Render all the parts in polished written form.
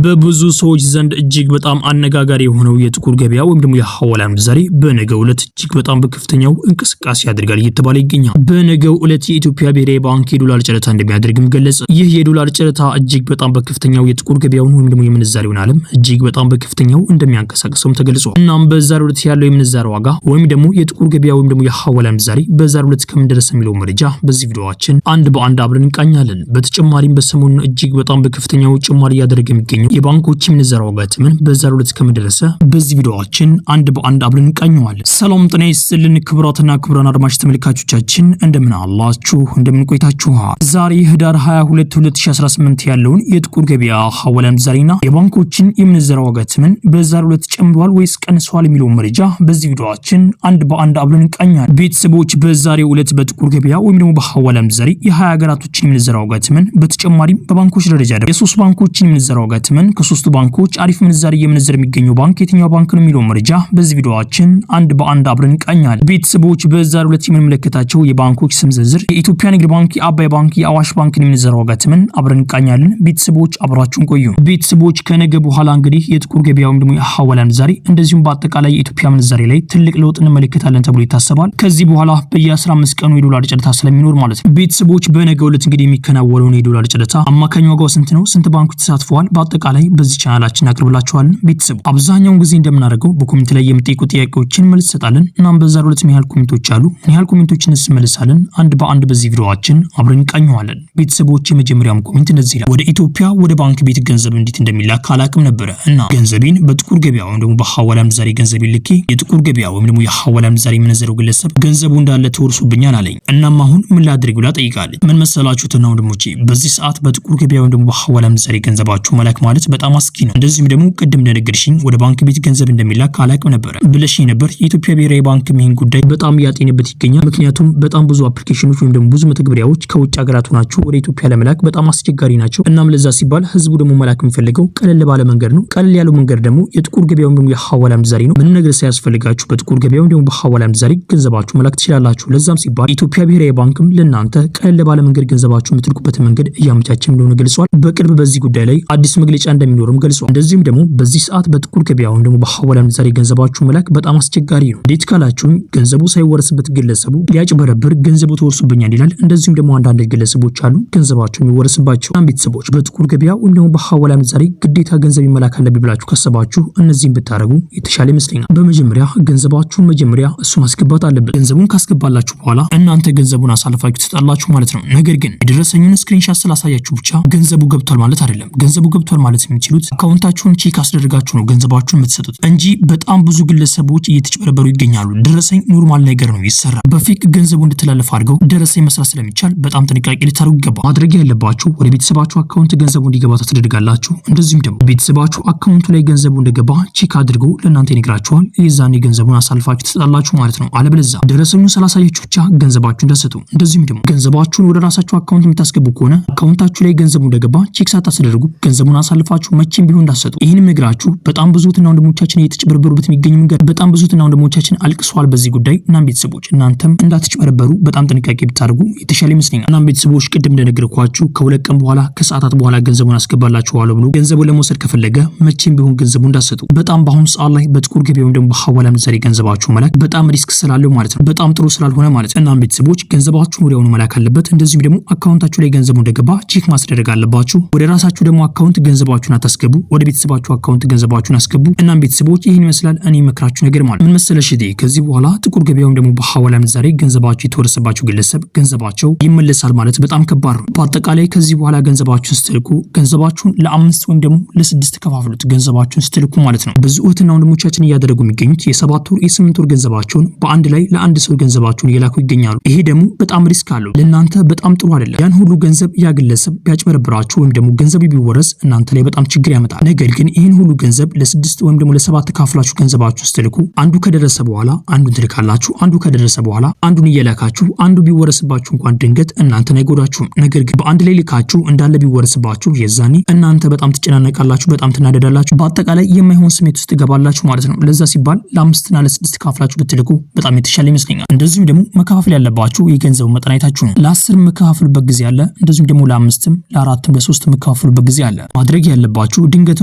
በብዙ ሰዎች ዘንድ እጅግ በጣም አነጋጋሪ የሆነው የጥቁር ገበያ ወይም ደግሞ የሐዋላ ምንዛሬ በነገው ዕለት እጅግ በጣም በከፍተኛው እንቅስቃሴ ያደርጋል እየተባለ ይገኛል። በነገው ዕለት የኢትዮጵያ ብሔራዊ ባንክ የዶላር ጨረታ እንደሚያደርግም ገለጸ። ይህ የዶላር ጨረታ እጅግ በጣም በከፍተኛው የጥቁር ገበያውን ወይም ደግሞ የምንዛሬውን ዓለም እጅግ በጣም በከፍተኛው እንደሚያንቀሳቅሰውም ተገልጿል። እናም በዛሬው ዕለት ያለው የምንዛሬ ዋጋ ወይም ደግሞ የጥቁር ገበያ ወይም ደግሞ የሐዋላ ምንዛሬ በዛሬው ዕለት ከምን ደረሰ የሚለው መረጃ በዚህ ቪዲዮአችን አንድ በአንድ አብረን እንቃኛለን። በተጨማሪም በሰሞኑ እጅግ በጣም በከፍተኛው ጭማሪ ያደረገ የሚገኘው የባንኮች ምንዛሬ ዋጋ ተመን በዛሬው ዕለት ከመደረሰ በዚህ ቪዲዮአችን አንድ በአንድ አብረን እንቃኘዋለን። ሰላም ጤና ይስጥልን ክቡራትና ክቡራን አድማጭ ተመልካቾቻችን እንደምን አላችሁ እንደምን ቆይታችኋል? ዛሬ ህዳር 22 2018 ያለውን የጥቁር ገበያ ሐዋላ ምንዛሬና የባንኮችን የምንዛሬ ዋጋ ተመን በዛሬው ዕለት ጨምሯል ወይስ ቀንሷል የሚለው መረጃ በዚህ ቪዲዮአችን አንድ በአንድ አብረን እንቃኛለን። ቤተሰቦች በዛሬው ዕለት በጥቁር ገበያ ወይም ደግሞ በሐዋላ ምንዛሬ የ20 ሀገራቶችን የምንዛሬ ዋጋ ተመን በተጨማሪም በባንኮች ደረጃ የሶስት ባንኮችን የምንዛሬ ዋጋ ተመን ከሶስቱ ባንኮች አሪፍ ምንዛሬ የምንዛሬ የሚገኘው ባንክ የትኛው ባንክ ነው የሚለው መረጃ በዚህ ቪዲዮአችን አንድ በአንድ አብረን እንቃኛለን። ቤተሰቦች በዛሬው ዕለት የምንመለከታቸው የባንኮች ስም ዝርዝር የኢትዮጵያ ንግድ ባንክ፣ የአባይ ባንክ፣ የአዋሽ ባንክን የምንዛሬ ዋጋ ተመን አብረን እንቃኛለን። ቤተሰቦች አብራችሁን ቆዩ። ቤተሰቦች ከነገ በኋላ እንግዲህ የጥቁር ገበያ ወይም ደግሞ የሐዋላ ምንዛሬ እንደዚሁም በአጠቃላይ የኢትዮጵያ ምንዛሬ ላይ ትልቅ ለውጥ እንመለከታለን ተብሎ ይታሰባል። ከዚህ በኋላ በየ15 ቀኑ የዶላር ጨረታ ስለሚኖር ማለት ነው። ቤተሰቦች በነገው ዕለት እንግዲህ የሚከናወነውን የዶላር ጨረታ አማካኝ ዋጋው ስንት ነው? ስንት ባንኮች ተሳትፈዋል? በአጠቃላይ በዚህ ቻናላችን አቅርብላችኋለን። ቤተሰብ አብዛኛውን ጊዜ እንደምናደርገው በኮሜንት ላይ የምትጠይቁ ጥያቄዎችን መልስ ሰጣለን። እናም በዛሬው ዕለት ምን ያህል ኮሜንቶች አሉ፣ ምን ያህል ኮሜንቶችን እንመልሳለን አንድ በአንድ በዚህ ቪዲዮአችን አብረን እንቃኘዋለን። ቤተሰቦች የመጀመሪያው ኮሜንት እንደዚህ ይላል። ወደ ኢትዮጵያ ወደ ባንክ ቤት ገንዘብ እንዴት እንደሚላክ አላቅም ነበረ እና ገንዘቤን በጥቁር ገበያ ወይም ደግሞ በሐዋላ ምንዛሬ ገንዘቤን ልኬ የጥቁር ገበያ ወይም ደግሞ የሐዋላ ምንዛሬ የምንዘረው ግለሰብ ገንዘቡ እንዳለ ተወርሶብኛል አለኝ። እናም አሁን ምን ላድርግ ብላ ጠይቃለች። ምን መሰላችሁትና ወንድሞቼ በዚህ ሰዓት በጥቁር ገበያ ወይም ደግሞ በሐዋላ ምንዛሬ ገንዘባችሁ መላክ ማለት በጣም አስጊ ነው። እንደዚህም ደግሞ ቅድም እንደነገርሽኝ ወደ ባንክ ቤት ገንዘብ እንደሚላክ አላቅም ነበር ብለሽኝ ነበር። የኢትዮጵያ ብሔራዊ ባንክ ይህን ጉዳይ በጣም ያጤንበት ይገኛል። ምክንያቱም በጣም ብዙ አፕሊኬሽኖች ወይም ደግሞ ብዙ መተግበሪያዎች ከውጭ ሀገራት ሆናችሁ ወደ ኢትዮጵያ ለመላክ በጣም አስቸጋሪ ናቸው። እናም ለዛ ሲባል ህዝቡ ደግሞ መላክ የሚፈልገው ቀለል ባለ መንገድ ነው። ቀለል ያለው መንገድ ደግሞ የጥቁር ገበያ ወይም ደግሞ የሐዋላ ምንዛሬ ነው። ምንም ነገር ሳያስፈልጋችሁ በጥቁር ገበያ ወይም ደግሞ በሐዋላ ምንዛሬ ገንዘባችሁ መላክ ትችላላችሁ። ለዛም ሲባል የኢትዮጵያ ብሔራዊ ባንክም ለእናንተ ቀለል ባለ መንገድ ገንዘባችሁ የምትልኩበትን መንገድ እያመቻቸም እንደሆነ ገልጿል። በቅርብ በዚህ ጉዳይ ላይ አዲስ መግለጫ እንደሚኖርም ገልጿል። እንደዚህም ደግሞ በዚህ ሰዓት በጥቁር ገበያ ወይም ደግሞ በሐዋላ ምንዛሬ ገንዘባችሁ መላክ በጣም አስቸጋሪ ነው። እንዴት ካላችሁኝ ገንዘቡ ሳይወረስበት ግለሰቡ ሊያጭበረብር ገንዘቡ ተወርሶብኛል ይላል። እንደዚህም ደግሞ አንዳንድ ግለሰቦች አሉ ገንዘባቸው የሚወረስባቸው። ቤተሰቦች በጥቁር ገበያ ወይም ደግሞ በሐዋላ ምንዛሬ ግዴታ ገንዘብ መላክ አለብኝ ብላችሁ ካሰባችሁ እነዚህን ብታደርጉ የተሻለ ይመስለኛል። በመጀመሪያ ገንዘባችሁን መጀመሪያ እሱ ማስገባት አለበት። ገንዘቡን ካስገባላችሁ በኋላ እናንተ ገንዘቡን አሳልፋችሁ ትሰጣላችሁ ማለት ነው። ነገር ግን የደረሰኙን ስክሪንሻት ስላሳያችሁ ብቻ ገንዘቡ ገብቷል ማለት አይደለም። ገንዘቡ ገብቷል ማለት የሚችሉት አካውንታችሁን ቼክ አስደርጋችሁ ነው ገንዘባችሁን የምትሰጡት እንጂ በጣም ብዙ ግለሰቦች እየተጭበረበሩ ይገኛሉ። ደረሰኝ ኖርማል ነገር ነው ይሰራል። በፌክ ገንዘቡ እንድትላለፍ አድርገው ደረሰኝ መስራት ስለሚቻል በጣም ጥንቃቄ ልታደርጉ ይገባል። ማድረግ ያለባችሁ ወደ ቤተሰባችሁ አካውንት ገንዘቡ እንዲገባ ታደርጋላችሁ። እንደዚህም ደግሞ ቤተሰባችሁ አካውንቱ ላይ ገንዘቡ እንደገባ ቼክ አድርገው ለእናንተ ይነግራችኋል። የዛኔ ገንዘቡን አሳልፋችሁ ትሰጣላችሁ ማለት ነው። አለበለዚያ ደረሰኙን ስላሳያችሁ ብቻ ገንዘባችሁን እንዳትሰጡ። እንደዚህም ደግሞ ገንዘባችሁን ወደ ራሳችሁ አካውንት የምታስገቡ ከሆነ አካውንታችሁ ላይ ገንዘቡ እንደገባ ቼክ ሳታስደርጉ ገንዘቡን አሳልፋችሁ መቼም ቢሆን እንዳትሰጡ። ይህን ነግራችሁ በጣም ብዙትና ወንድሞቻችን እየተጭበረበሩበት የሚገኝ መንገድ በጣም ብዙትና ወንድሞቻችን አልቅሰዋል በዚህ ጉዳይ። እናም ቤተሰቦች እናንተም እንዳትጭበረበሩ በጣም ጥንቃቄ ብታደርጉ የተሻለ ይመስለኛል። እናም ቤተሰቦች ቅድም እንደነገርኳችሁ ከሁለት ቀን በኋላ ከሰዓታት በኋላ ገንዘቡን አስገባላችኋለሁ ብሎ ገንዘቡን ለመውሰድ ከፈለገ መቼም ቢሆን ገንዘቡን እንዳትሰጡ። በጣም በአሁኑ ሰዓት ላይ በጥቁር ገበያ ወይም ደግሞ በሐዋላ ምንዛሬ ገንዘባችሁ መላክ በጣም ሪስክ ስላለው ማለት ነው። በጣም ጥሩ ስላልሆነ ማለት ነው። እናም ቤተሰቦች ገንዘባችሁን ወዲያውኑ መላክ አለበት። እንደዚሁም ደግሞ አካውንታችሁ ላይ ገንዘቡ እንደገባ ቼክ ማስደረግ አለባችሁ። ወደ ራሳችሁ ደግሞ አካውንት ገንዘባችሁን አታስገቡ። ወደ ቤተሰባችሁ አካውንት ገንዘባችሁን አስገቡ። እናም ቤተሰቦች ይህን ይመስላል እኔ መክራችሁ ነገር ማለት ምን መሰለሽ ከዚህ በኋላ ጥቁር ገበያ ወይም ደግሞ በሐዋላ ምንዛሬ ገንዘባችሁ የተወረሰባችሁ ግለሰብ ገንዘባቸው ይመለሳል ማለት በጣም ከባድ ነው። በአጠቃላይ ከዚህ በኋላ ገንዘባችሁን ስትልኩ ገንዘባችሁን ለ5 ወይም ደግሞ ለ6 ከፋፍሉት ገንዘባችሁን ስትልኩ ማለት ነው። ብዙ እህትና ወንድሞቻችን እያደረጉ የሚገኙት የ7 ወር የ8 ወር ገንዘባቸውን በአንድ ላይ ለአንድ ሰው ገንዘባቸውን እየላኩ ይገኛሉ። ይሄ ደግሞ በጣም ሪስክ አለው። ለእናንተ በጣም ጥሩ አይደለም። ያን ሁሉ ገንዘብ ያ ግለሰብ ቢያጭበረብራችሁ ወይም ደግሞ ገንዘቡ ቢወረስ እናንተ ላይ በጣም ችግር ያመጣል። ነገር ግን ይህን ሁሉ ገንዘብ ለ6 ወይም ደግሞ ለ7 ካፍላችሁ ገንዘባችሁን ስትልኩ አንዱ ከደረሰ በኋላ አንዱን ትልካላችሁ። አንዱ ከደረሰ በኋላ አንዱን እየላካችሁ አንዱ ቢወረስባችሁ እንኳን ድንገት እናንተን አይጎዳችሁም። ነገር ግን በአንድ ላይ ልካችሁ እንዳለ ቢወረስባችሁ የዛኔ እናንተ በጣም ትጨናነቃላችሁ፣ በጣም ትናደዳላችሁ። በአጠቃላይ የማይሆን ስሜት ውስጥ ትገባላችሁ ማለት ነው። ለዛ ሲባል ለ5 እና ለ6 ካፍላችሁ ብትልኩ በጣም የተሻለ ይመስለኛል። እንደዚሁም ደግሞ መከፋፈል ያለባችሁ የገንዘቡ መጠን አይታችሁ ነው። ለ10 መከፋፈሉበት ጊዜ አለ። እንደዚሁም ደግሞ ለ5ም ለ4ም ለ3 መከፋፈሉበት ጊዜ አለ። ማድረግ ያለባችሁ ድንገት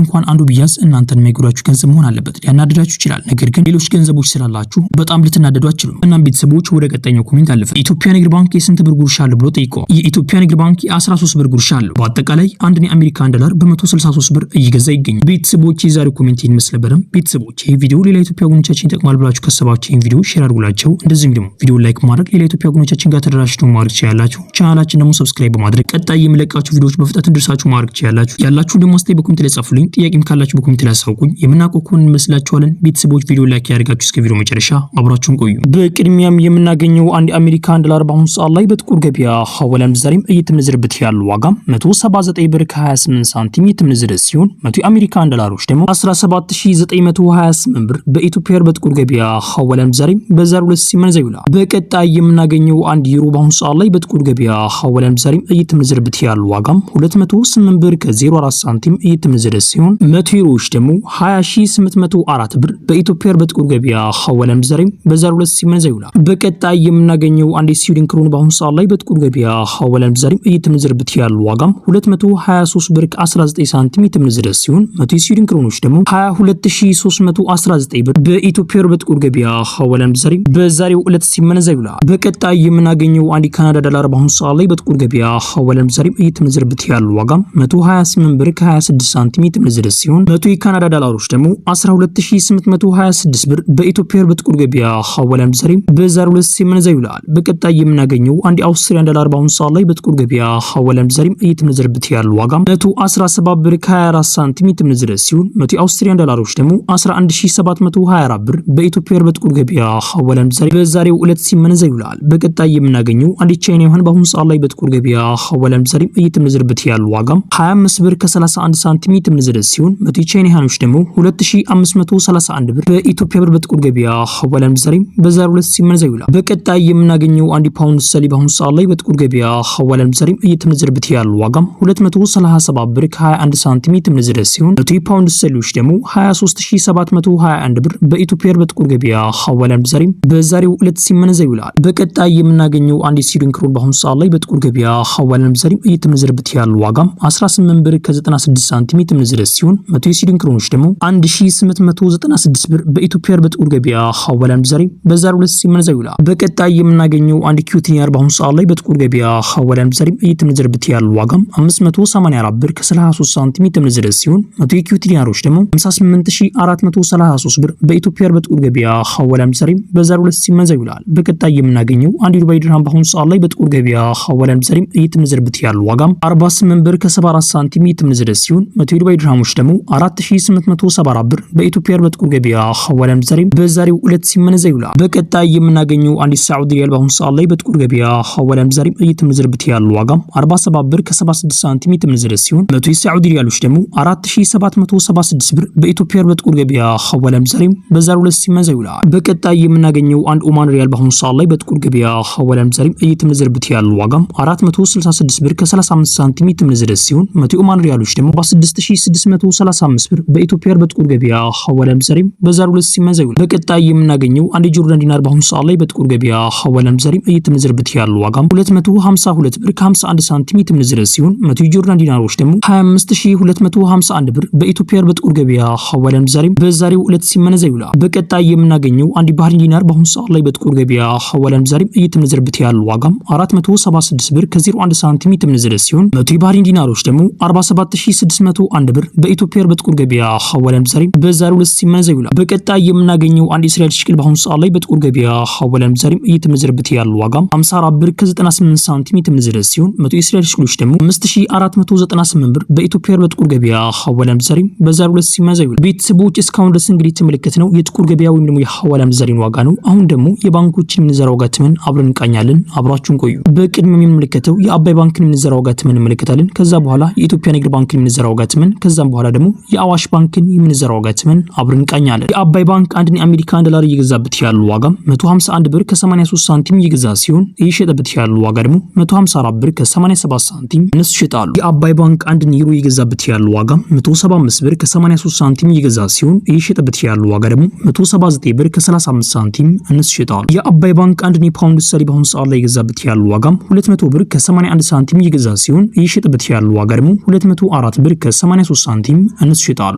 እንኳን አንዱ ቢያዝ እናንተን የማይጎዳችሁ ገንዘብ መሆን አለበት። ሊያናድዳችሁ ይችላል፣ ነገር ግን ሌሎች ገንዘቦች ስላላችሁ በጣም ልትናደዱ አትችሉም። እናም ቤተሰቦች ወደ ቀጣኛው ኮሜንት አለፈ። የኢትዮጵያ ንግድ ባንክ የስንት ብር ጉርሻ አለው ብሎ ጠይቀዋል። የኢትዮጵያ ንግድ ባንክ የ13 ብር ጉርሻ አለው። በአጠቃላይ አንድን የአሜሪካን ዶላር በ163 ብር እየገዛ ይገኛል። ቤተሰቦች የዛሬው ኮሜንት ይህን ይመስል ነበር። ቤተሰቦች ይህ ቪዲዮ ሌላ ኢትዮጵያ ወገኖቻችን ይጠቅማል ብላችሁ ከሰባችሁ ይህን ቪዲዮ ሼር አድርጉላቸው። እንደዚህም ደግሞ ቪዲዮ ላይክ ማድረግ ሌላ ኢትዮጵያ ወገኖቻችን ጋር ተደራሽተው ማድረግ ትችላላችሁ። ቻናላችን ደግሞ ሰብስክራይብ በማድረግ ቀጣይ የምለቃችሁ ቪዲዮዎች በፍጥነት እንድርሳችሁ ማድረግ ትችላላችሁ። ያላችሁ ደግሞ አስተያየት በኮሜንት ላይ ጻፉልኝ። ጥያቄም ካላችሁ በኮሜንት ላይ አሳውቁኝ። የምናውቀው ከሆነ እንመስላችኋለን። ቤተሰቦች ቪዲዮ ላይክ ያደርጋችሁ እስከ ቪዲዮ መጨረሻ አብራችሁን ቆዩ። በቅድሚያም የምናገኘው አንድ የአሜሪካን ዶላር በአሁኑ ሰዓት ላይ በጥቁር ገበያ ሐዋላ ምንዛሬም እየተመነዘረበት ያለው ዋጋም 179 ብር ከ28 ሳንቲም እየተመነዘረ ሲሆን 100 የአሜሪካን ዶላሮች ደግሞ 17928 ብር በኢትዮጵያ በጥቁር ገበያ ሐዋላ ምንዛሬም በዛሬው ዕለት ሲመነዘር ይውላል። በቀጣይ የምናገኘው አንድ ዩሮ በአሁኑ ሰዓት ላይ በጥቁር ገበያ ሐዋላ ምንዛሬም እየተመነዘረበት ያለው ዋጋም 208 ብር ከ04 ሳንቲም እየተመነዘረ ሲሆን 100 ዩሮዎች ደግሞ 20804 ብር በኢትዮጵያ በጥቁር ገበያ ሐዋላ ምንዛሬም በዛሬው ዕለት ሲመነዘር ይውላል። በቀጣይ የምናገኘው አንድ ስዊድን ክሮን በአሁኑ ሰዓት ላይ በጥቁር ገበያ ሐዋላ ምንዛሬም እየተመነዘረበት ያለው ዋጋም 223 ብር ከ19 ሳንቲም እየተመነዘረ ሲሆን 100 ስዊድን ክሮኖች ደግሞ 22319 ብር በኢትዮጵያ በጥቁር ገበያ ሐዋላ ምንዛሬም በዛሬው ዕለት ሲመነዘር ይውላል። በቀጣይ የምናገኘው አንድ ካናዳ ዶላር በአሁኑ ሰዓት ላይ በጥቁር ገበያ ሐዋላ ምንዛሬም እየተመነዘረበት ያለው ዋጋም 128 ብር ከ26 ሳንቲም እየተመነዘረ ሲሆን 100 የካናዳ ዶላሮች ደግሞ 12826 ብር በኢትዮጵያ በጥቁር ገበያ ሐዋላ ምንዛሬም በዛሬው ዕለት ሲመነዘር ይውላል። በቀጣይ የምናገኘው አንድ አውስትራሊያን ዶላር በአሁኑ ሰዓት ላይ በጥቁር ገበያ ሐዋላ ምንዛሬም እየተመነዘረበት ያለው ዋጋም 117 ብር ከ24 ሳንቲም እየተመነዘረ ሲሆን 100 አውስትራሊያን ዶላሮች ደግሞ 11724 ብር በኢትዮጵያ በጥቁር ገበያ ሐዋላ ምንዛሬም በዛሬው ዕለት ሲመነዘር ይውላል። በቀጣይ የምናገኘው አንድ ቻይና ዩዋን በአሁኑ ሰዓት ላይ በጥቁር ገበያ ሐዋላ ምንዛሬም እየተመነዘረበት ያለው ዋጋም 25 ብር ከ31 ሳንቲም እየተመነዘረ ሲሆን 100 ቻይና ዩዋኖች ደግሞ 2531 ብር በኢትዮጵያ በጥቁር ገበያ ሐዋላ ምንዛሬም በዛሬው ዕለት ሲመነዘር ይውላል። በቀጣይ የምናገኘው አንድ ፓውንድ ስተርሊንግ በአሁኑ ሰዓት ላይ በጥቁር ገበያ ሐዋላ ምንዛሬም እየተመነዘረበት ያለው ዋጋም 237 ብር ከ21 ሳንቲም እየተመነዘረ ሲሆን 100 ፓውንድ ስተርሊንግ ደግሞ 23721 ብር በኢትዮጵያ በጥቁር ገበያ ሐዋላ ምንዛሬም በዛሬው ዕለት ሲመነዘር ይውላል። በቀጣይ የምናገኘው አንድ ስዊድን ክሮን በአሁኑ ሰዓት ላይ በጥቁር ገበያ ሐዋላ ምንዛሬም እየተመነዘረበት ያለው ዋጋም 18 ብር ከ96 ሳንቲም እየተመነዘረ ሲሆን 100 የስዊድን ክሮኖች ደግሞ 1896 ብር በኢትዮጵያ በጥቁር ገበያ ሐዋላ ምንዛሬም በዛሬው ዕለት ሲመነዘር ይውላል። በቀጣይ የምናገኘው አንድ ኪዩቲኒያር በአሁኑ ሰዓት ላይ በጥቁር ገበያ ሐዋላ ምንዛሬም እየተመነዘረበት ያለው ዋጋም 584 ብር ከ33 ሳንቲም እየተመነዘረ ሲሆን 100 የኪዩቲኒያሮች ደግሞ 58433 ብር በኢትዮጵያ በጥቁር ገበያ ሐዋላ ምንዛሬም በዛሬው ዕለት ሲመነዘር ይውላል። በቀጣይ የምናገኘው አንድ ዱባይ ድርሃም በአሁኑ ሰዓት ላይ በጥቁር ገበያ ሐዋላ ምንዛሬም እየተመነዘረበት ያለው ዋጋም 48 ብር ከ74 ሳንቲም እየተመነዘረ ሲሆን 100 የዱባይ ድርሃሞች ደግሞ 4874 ብር በኢትዮጵያ በጥቁር ገበያ ሐዋላ ምንዛሬም በዛሬው ዕለት ሲመነዘር ይውላል። በቀጣይ የምናገኘው አንድ ሳዑዲ ሪያል በአሁኑ ሰዓት ላይ በጥቁር ገበያ ሐዋላ ምንዛሬም እየተመነዘረበት ያለው ዋጋም 47 ብር ከ76 ሳንቲም እየተመነዘረ ሲሆን 100 የሳዑዲ ሪያሎች ደግሞ 4776 ብር በኢትዮጵያ በጥቁር ገበያ ሐዋላ ምንዛሬም በዛሬው ዕለት ሲመነዘር ይውላል። በቀጣይ የምናገኘው አንድ ኦማን ሪያል በአሁኑ ሰዓት ላይ በጥቁር ገበያ ሐዋላ ምንዛሬም እየተመነዘረበት ያለው ዋጋም 466 ብር ከ35 ሳንቲም እየተመነዘረ ሲሆን 100 ኦማን ሪያሎች ደግሞ 6635 ብር በኢትዮጵያ በጥቁር ገበያ ሐዋላ ምንዛሬም በዛሬው ዕለት ሲመነዘር ይውላል። በቀጣይ የምናገኘው አንድ ጆርዳን ዲናር በአሁኑ ሰዓት ላይ በጥቁር ገበያ ሐዋላ ምንዛሬም እየተመነዘረበት ያለው ዋጋም 252 ብር ከ51 ሳንቲም እየተመነዘረ ሲሆን 100 ጆርዳን ዲናሮች ደግሞ 25251 ብር በኢትዮጵያ በጥቁር ገበያ ሐዋላ ምንዛሬም በዛሬው ዕለት ሲመነዘር ይውላል። በቀጣይ የምናገኘው አንድ ባህሪን ዲናር በአሁኑ ሰዓት ላይ በጥቁር ገበያ ሐዋላ ምንዛሬም እየተመነዘረበት ያለው ዋጋም 476 ብር ከ01 ሳንቲም እየተመነዘረ ሲሆን 100 ባህሪን ዲናሮች ደግሞ 47601 ብር በኢትዮጵያ በጥቁር ገበያ ሐዋላ ምንዛሬም በዛሬው ዕለት ሲመነዘር ይውላል። በቀጣይ የምናገኘው አንድ እስራኤል ሽቅል በአሁኑ ሰዓት ላይ በጥቁር ገበያ ሐዋላ ምንዛሬም እየተመነዘረበት ያለው ዋጋም 54 ብር ከ98 ሳንቲም እየተመነዘረ ሲሆን 100 የእስራኤል ሽቅሎች ደግሞ 5498 ብር በኢትዮጵያ በጥቁር ገበያ ሐዋላ ምንዛሬም በዛሬው ዕለት ሲመነዘር ይውላል። ቤተሰቦች እስካሁን ድረስ እንግዲህ የተመለከትነው የጥቁር ገበያ ወይም ደግሞ የሐዋላ ምንዛሬን ዋጋ ነው። አሁን ደግሞ የባንኮችን ምንዛሬ ዋጋ ተመን አብረን እንቃኛለን። አብራችሁን ቆዩ። በቅድሚያ የምንመለከተው የአባይ ባንክን ምንዛሬ ዋጋ ተመን እንመለከታለን። ከዛ በኋላ የኢትዮጵያ ንግድ ባንክን ምንዛሬ ዋጋ ተመን፣ ከዛም በኋላ ደግሞ የአዋሽ ባንክን ምንዛሬ ዋጋ ተመን አብረን እንቃኛለን። የአባይ ባንክ አንድን የአሜሪካን ዶላር እየገዛበት ያለው ዋጋ 151 ብር ከ83 ሳንቲም እየገዛ ሲሆን እየሸጠበት ያለው ዋጋ ደግሞ 154 ብር ከ87 ሳንቲም እነሱ ይሸጣሉ። የአባይ ባንክ አንድን ዩሮ እየገዛበት ያለው ዋጋ 175 ብር ከ83 ሳንቲም እየገዛ ሲሆን እየሸጠበት ያለው ዋጋ ደግሞ 179 ብር ከ35 ሳንቲም እነሱ ይሸጣሉ። የአባይ ባንክ አንድን የፓውንድ ስተርሊንግ በአሁኑ ሰዓት ላይ የገዛበት ያለው ዋጋ 200 ብር ከ81 ሳንቲም እየገዛ ሲሆን እየሸጠበት ያለው ዋጋ ደግሞ 204 104 ብር ከ83 ሳንቲም እነሱ ይሸጣሉ።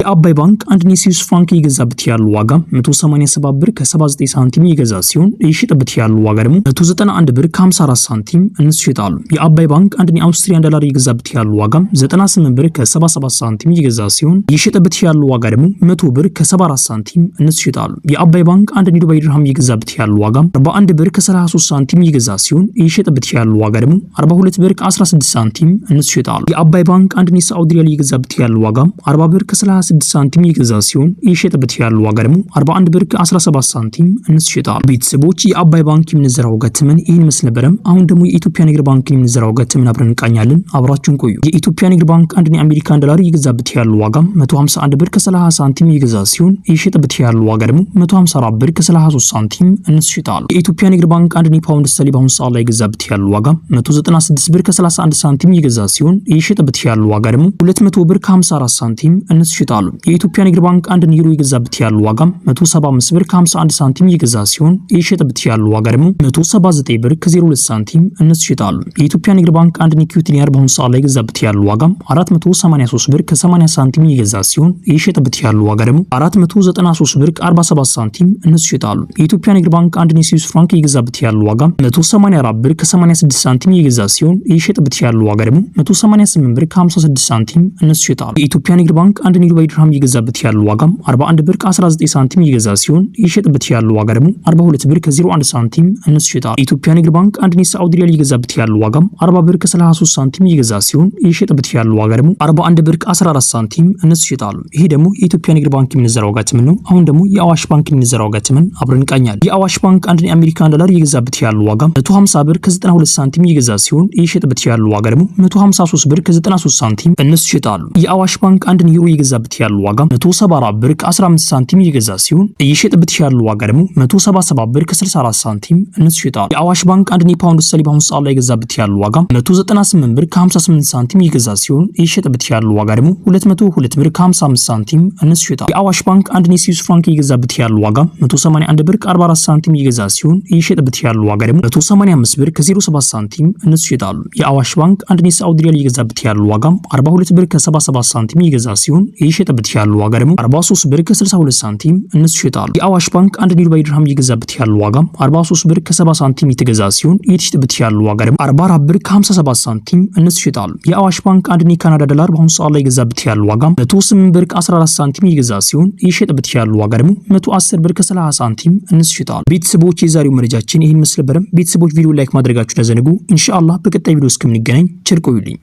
የአባይ ባንክ አንድ የስዊስ ፍራንክ እየገዛበት ያለው ዋጋ 187 ብር ከ79 ሳንቲም እየገዛ ሲሆን እየሸጠበት ያለው ዋጋ ደግሞ 191 ብር ከ54 ሳንቲም እነሱ ይሸጣሉ። የአባይ ባንክ አንድ የአውስትሪያን ዶላር እየገዛበት ያለው ዋጋ 98 ብር ከ77 ሳንቲም እየገዛ ሲሆን እየሸጠበት ያለው ዋጋ ደግሞ 100 ብር ከ74 ሳንቲም እነሱ ይሸጣሉ። የአባይ ባንክ አንድ የዱባይ ድርሃም እየገዛበት ያለው ዋጋ 41 ብር ከ33 ሳንቲም እየገዛ ሲሆን እየሸጠበት ያለው ዋጋ ደግሞ 42 ብር ከ16 ሳንቲም እነሱ ይሸጣሉ። የአባይ ባንክ አንድ የሳዑዲ ሪያል እየገዛበት ያለው ዋጋ 40 ብር ከ36 ሳንቲም እየገዛ ሲሆን እየሸጠበት ያለው ዋጋ ደግሞ 41 ብር ከ17 ሳንቲም እነሱ ይሸጣሉ። ቤተሰቦች የአባይ ባንክ የምንዘራው ዋጋ ተመን ይህን መስል ነበረም። አሁን ደግሞ የኢትዮጵያ ንግድ ባንክ የምንዘራው ዋጋ ተመን አብረን እንቃኛለን። አብራችሁን ቆዩ። የኢትዮጵያ ንግድ ባንክ አንድ የአሜሪካን ዶላር እየገዛበት ያለው ዋጋ 151 ብር ከ30 ሳንቲም እየገዛ ሲሆን እየሸጠበት ያለው ዋጋ ደግሞ 154 ብር ከ33 ሳንቲም እነሱ ይሸጣሉ። የኢትዮጵያ ንግድ ባንክ አንድ የፓውንድ ስተርሊንግ በአሁኑ ሰዓት ላይ እየገዛበት ያለው ዋጋ 196 ብር ከ31 ሳንቲም እየገዛ ሲሆን እየሸጠበት ያለው ዋጋ ደግሞ 200 ብር ከ54 ሳንቲም እነሱ ይሸጣሉ። የኢትዮጵያ ንግድ ባንክ አንድ ዩሮ እየገዛበት ያለው ዋጋ 175 ብር ከ51 ሳንቲም እየገዛ ሲሆን እየሸጠበት ያለው ዋጋ ደግሞ 179 ብር ከ02 ሳንቲም እነሱ ይሸጣሉ። የኢትዮጵያ ንግድ ባንክ አንድ ኢኩዊቲ ኒየር በአሁኑ ሰዓት ላይ እየገዛበት ያለው ዋጋ 483 ብር ከ80 ሳንቲም እየገዛ ሲሆን እየሸጠበት ያለው ዋጋ ደግሞ 493 ብር ከ47 ሳንቲም እነሱ ይሸጣሉ። የኢትዮጵያ ንግድ ባንክ አንድ የስዊስ ፍራንክ እየገዛበት ያለው ዋጋ 184 ብር ከ86 ሳንቲም እየገዛ ሲሆን እየሸጠበት ያለው ዋጋ ደግሞ 188 ብር ከ56 ሳንቲም እነሱ ይሸጣሉ። የኢትዮጵያ ንግድ ባንክ አንድ የዱባይ ድርሃም እየገዛበት ያለው ዋጋ 41 ብር ከ19 ሳንቲም እየገዛ ሲሆን እየሸጠበት ያለው ዋጋ ደግሞ 42 ብር ከ01 ሳንቲም እነሱ ይሸጣሉ። የኢትዮጵያ ንግድ ባንክ አንድ የሳዑዲ ሪያል እየገዛበት ያለው ዋጋ 40 ብር ከ33 ሳንቲም እየገዛ ሲሆን እየሸጠበት ያለው ዋጋ ደግሞ 41 ብር ከ14 ሳንቲም እነሱ ይሸጣሉ። ይሄ ደግሞ የኢትዮጵያ ንግድ ባንክ የምንዘራው ዋጋ ተመን ነው። አሁን ደግሞ የአዋሽ ባንክ የምንዘራው ዋጋ ተመን አብረን እንቃኛለን። የአዋሽ ባንክ አንድ የአሜሪካን ዶላር እየገዛበት ያለው ዋጋ 150 ብር ከ92 ሳንቲም እየገዛ ሲሆን እየሸጠበት ያለው ዋጋ ደግሞ 153 ብር ከ93 ሳንቲም እነሱ ይሸጣሉ። የአዋሽ ባንክ አንድ ዩሮ እየገዛበት ያለው ዋጋ 174 ብር ከ15 ሳንቲም እየገዛ ሲሆን እየሸጠበት ያለው ዋጋ ደግሞ 177 ብር ከ64 ሳንቲም እነሱ ይሸጣሉ። የአዋሽ ባንክ አንድ የፓውንድ ስተርሊንግ በአሁኑ ሰዓት ላይ እየገዛበት ያለው ዋጋ 198 ብር ከ58 ሳንቲም እየገዛ ሲሆን እየሸጠበት ያለው ዋጋ ደግሞ 202 ብር ከ55 ሳንቲም እነሱ ይሸጣሉ። የአዋሽ ባንክ አንድ የስዊስ ፍራንክ እየገዛበት ያለው ዋጋ 181 ብር ከ44 ሳንቲም እየገዛ ሲሆን እየሸጠበት ያለው ዋጋ ደግሞ 185 ብር ከ07 ሳንቲም እነሱ ይሸጣሉ። የአዋሽ ባንክ አንድ የሳዑዲ ሪያል እየገዛበት ያለው ዋጋ 42 ብር ከ77 ሳንቲም እየገዛ ሲሆን እየሸጠበት ያለው ዋጋ ደግሞ 43 ብር ከ62 ሳንቲም እነሱ ይሸጣሉ። የአዋሽ ባንክ አንድ የዱባይ ድርሃም እየገዛበት ያለው ዋጋ 43 ብር ከ70 ሳንቲም እየተገዛ ሲሆን እየተሸጠበት ያለው ዋጋ ደግሞ 44 ብር ከ57 ሳንቲም እነሱ ይሸጣሉ። የአዋሽ ባንክ አንድ የካናዳ ዶላር በአሁኑ ሰዓት ላይ እየገዛበት ያለው ዋጋ 108 ብር ከ14 ሳንቲም እየገዛ ሲሆን እየሸጠበት ያለው ዋጋ ደግሞ 110 ብር ከ30 ሳንቲም እነሱ ይሸጣሉ። ቤተሰቦች የዛሬው መረጃችን ይህን መስል ነበር። ቤተሰቦች ቪዲዮ ላይክ ማድረጋችሁን አዘንጉ። ኢንሻአላህ በቀጣይ ቪዲዮ እስከምንገናኝ ቸር ቆዩልኝ።